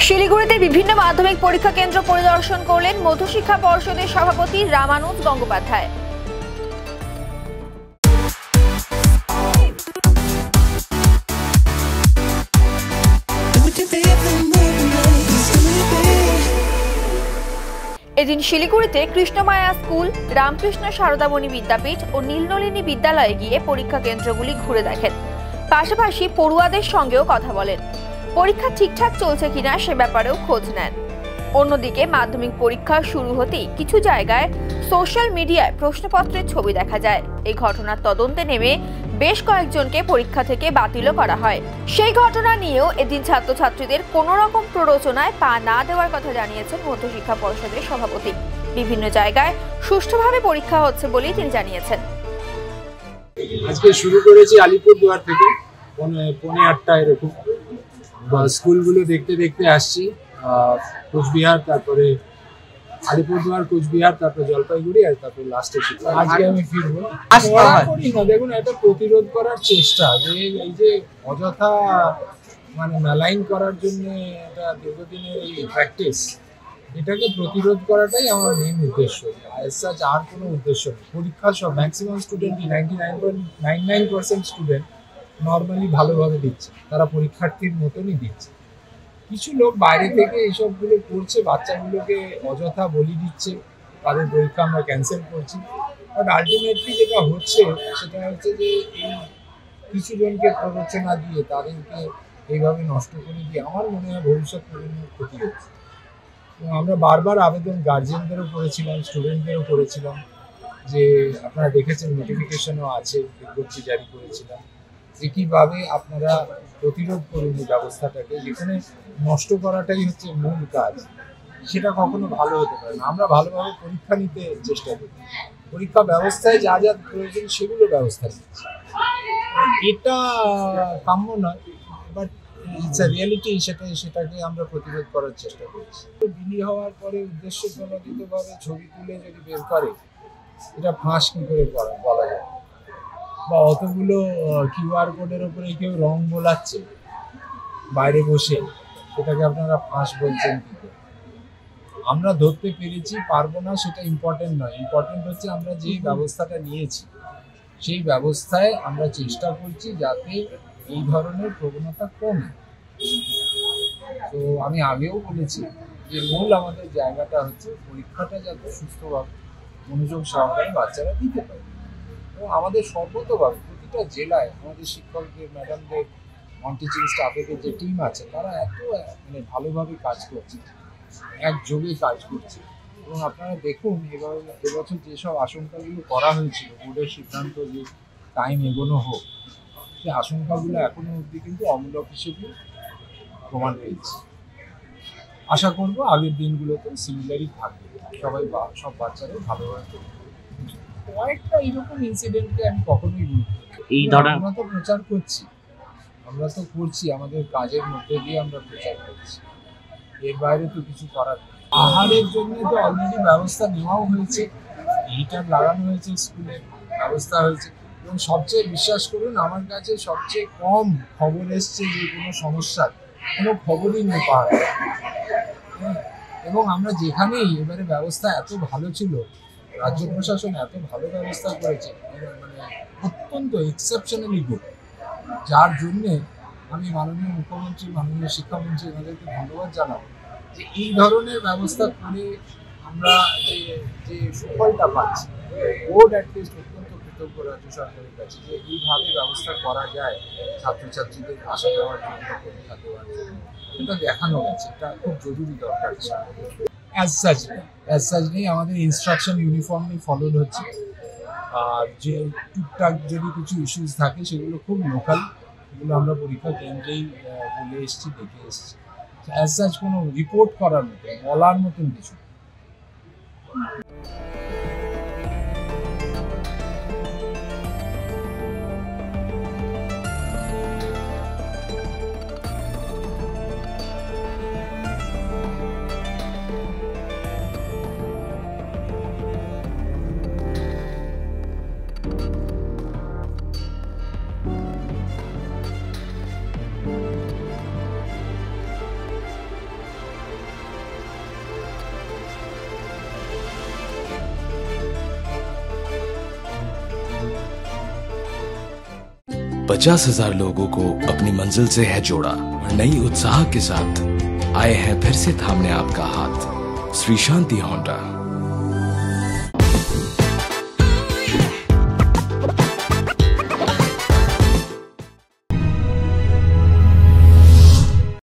শিলিগুড়িতে বিভিন্ন মাধ্যমিক পরীক্ষা কেন্দ্র পরিদর্শন করলেন মধ্যশিক্ষা পর্ষদের সভাপতি রামানুজ গঙ্গোপাধ্যায়। এদিন শিলিগুড়িতে কৃষ্ণমায়া স্কুল, রামকৃষ্ণ সারদামণি বিদ্যাপীঠ ও নীলনলিনী বিদ্যালয়ে গিয়ে পরীক্ষা কেন্দ্রগুলি ঘুরে দেখেন। পাশাপাশি পড়ুয়াদের সঙ্গেও কথা বলেন। পরীক্ষা ঠিকঠাক চলছে কিনা সে ব্যাপারেও খোঁজ নেন। অন্যদিকে মাধ্যমিক পরীক্ষা শুরু হতেই কিছু জায়গায় সোশ্যাল মিডিয়ায় প্রশ্নপত্রের ছবি দেখা যায়। এই ঘটনার তদন্তে নেমে বেশ কয়েকজনকে পরীক্ষা থেকে বাতিলও করা হয়। সেই ঘটনা নিয়েও এদিন ছাত্রছাত্রীদের কোনো রকম প্ররোচনায় পা না দেওয়ার কথা জানিয়েছেন মধ্যশিক্ষা পর্ষদের সভাপতি। বিভিন্ন জায়গায় সুষ্ঠুভাবে পরীক্ষা হচ্ছে বলেই তিনি জানিয়েছেন। আজকে শুরু করেছি আলিপুরদুয়ার থেকে, 8:30 এরকম স্কুলগুলো দেখতে দেখতে আসছি। কোচবিহার, তারপরে আলিপুরদুয়ার, কোচবিহার, তারপরে জলপাইগুড়ি, আর তারপরে লাস্টে আজকে আমি ফিরবো। দেখুন, এটা প্রতিরোধ করার চেষ্টা, যে এই যে অযথা মেলাইন করার জন্য এটা দীর্ঘদিনের এই প্র্যাকটিস, এটাকে প্রতিরোধ করাটাই আমার মেইন উদ্দেশ্য। আর কোনো উদ্দেশ্য নেই। পরীক্ষা সব ম্যাক্সিমাম স্টুডেন্টই 99.99% স্টুডেন্ট নর্মালি ভালোভাবে দিচ্ছে, তারা পরীক্ষার্থীর মতনই দিচ্ছে। কিছু লোক বাইরে থেকে এইসবগুলো করছে, বাচ্চাগুলোকে অযথা বলি দিচ্ছে, তাদের পরীক্ষা আমরা ক্যান্সেল করছি। বাট আলটিমেটলি যেটা হচ্ছে সেটা হচ্ছে যে এই কিছু জনকে প্ররোচনা দিয়ে তাদেরকে এইভাবে নষ্ট করে দিয়ে আমার মনে হয় ভবিষ্যৎ প্রজন্মের ক্ষতি হচ্ছে। আমরা বারবার আবেদন গার্জিয়ানদেরও করেছিলাম, স্টুডেন্টদেরও করেছিলাম, যে আপনারা দেখেছেন নোটিফিকেশনও আছে, বিজ্ঞপ্তি জারি করেছিলাম, যে কীভাবে আপনারা প্রতিরোধ করুন এই ব্যবস্থাটাকে, যেখানে নষ্ট করাটাই হচ্ছে মূল কাজ, সেটা কখনো ভালো হতে পারে না। আমরা ভালোভাবে পরীক্ষা নিতে চেষ্টা করি, পরীক্ষা ব্যবস্থায় যা যা প্রয়োজন সেগুলো ব্যবস্থা নিচ্ছি। এটা কাম্য নয়, বাট ইটস আ রিয়েলিটি, সেটাকে আমরা প্রতিরোধ করার চেষ্টা করছি। বিলি হওয়ার পরে উদ্দেশ্য প্রণোদিতভাবে ছবি তুলে যদি বের করে, এটা ফাঁস কী করে বলা যায়? বা অতগুলো কিউআর কোডের ওপরে কেউ রং বোলাচ্ছে বাইরে বসে, সেটাকে আপনারা ফাঁস বলছেন কি করে? আমরা ধরতে পেরেছি, পারবো না সেটা ইম্পর্টেন্ট নয়। ইম্পর্টেন্ট হচ্ছে আমরা যে ব্যবস্থাটা নিয়েছি সেই ব্যবস্থায় আমরা চেষ্টা করছি যাতে এই ধরনের প্রবণতা কমে। তো আমি আগেও বলেছি যে মূল আমাদের জায়গাটা হচ্ছে পরীক্ষাটা যাতে সুস্থভাবে মনোযোগ সহকারে বাচ্চারা দিতে পারে। এবং আমাদের সর্বতভাবে প্রতিটা জেলায় আমাদের শিক্ষকদের, ম্যাডামদের, নন টিচিং স্টাফেদের যে টিম আছে, তারা এত ভালোভাবে কাজ করছে, একযোগে কাজ করছে। এবং আপনারা দেখুন, এবছর যেসব আশঙ্কাগুলো করা হয়েছিল, বোর্ডের সিদ্ধান্ত যে টাইম এগোনো হোক, সেই আশঙ্কাগুলো এখনো অবধি কিন্তু অমূলক হিসেবে প্রমাণ পেয়েছে। আশা করবো আগের দিনগুলোতে সিমিলারই থাকবে, সব বাচ্চারাই ভালোভাবে। কয়েকটা এরকম ইনসিডেন্টকে আমি কখনোই আমরা তো প্রচার করছি, আমরা তো করছি, আমাদের কাজের মধ্যে দিয়ে আমরা প্রচার করছি, এর বাইরে তো কিছু করার নেই। আহারের জন্য তো অলরেডি ব্যবস্থা নেওয়াও হয়েছে, হিটার লাগানো হয়েছে, স্কুলে ব্যবস্থা হয়েছে। এবং সবচেয়ে বিশ্বাস করুন, আমার কাছে সবচেয়ে কম খবর এসছে যে কোনো সমস্যার কোনো খবরই নেই পাহাড়ে। এবং আমরা যেখানেই এবারে ব্যবস্থা এত ভালো ছিল, রাজ্য প্রশাসন এত ভালো ব্যবস্থা করেছে, অত্যন্ত এক্সেপশনালি গুড, যার জন্যে আমি মাননীয় মুখ্যমন্ত্রী, মাননীয় শিক্ষামন্ত্রী এনাদেরকে ধন্যবাদ জানাবো যে এই ধরনের ব্যবস্থা করে আমরা যে সুফলটা পাচ্ছি। বোর্ড অ্যাটলিস্ট অত্যন্ত কৃতজ্ঞ রাজ্য সরকারের কাছে যে এইভাবে ব্যবস্থা করা যায় ছাত্রছাত্রীদের আসা যাওয়ার জন্য, পরীক্ষা দেওয়ার জন্য, এটা দেখানো গেছে। এটা খুব জরুরি দরকার ছিল। অ্যাজ সাচ নেই, আমাদের ইনস্ট্রাকশন ইউনিফর্মলি ফলোড হচ্ছে। আর যে টুকটাক যদি কিছু ইস্যুস থাকে সেগুলো খুব লোকাল, এগুলো আমরা পরীক্ষা কেন্দ্রেই বলে এসেছি, দেখে এসেছি। অ্যাজ সাচ কোনো রিপোর্ট করার মতো, বলার মতন কিছু। 50,000 लोगों को अपनी मंजिल से है जोड़ा और नई उत्साह के साथ आए हैं फिर से थामने आपका हाथ। श्री शांति होंडा।